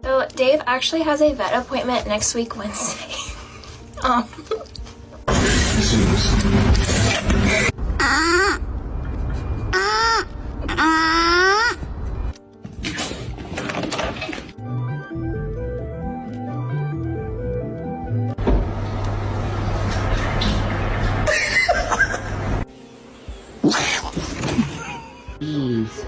So Dave actually has a vet appointment next week Wednesday. um. Jeez.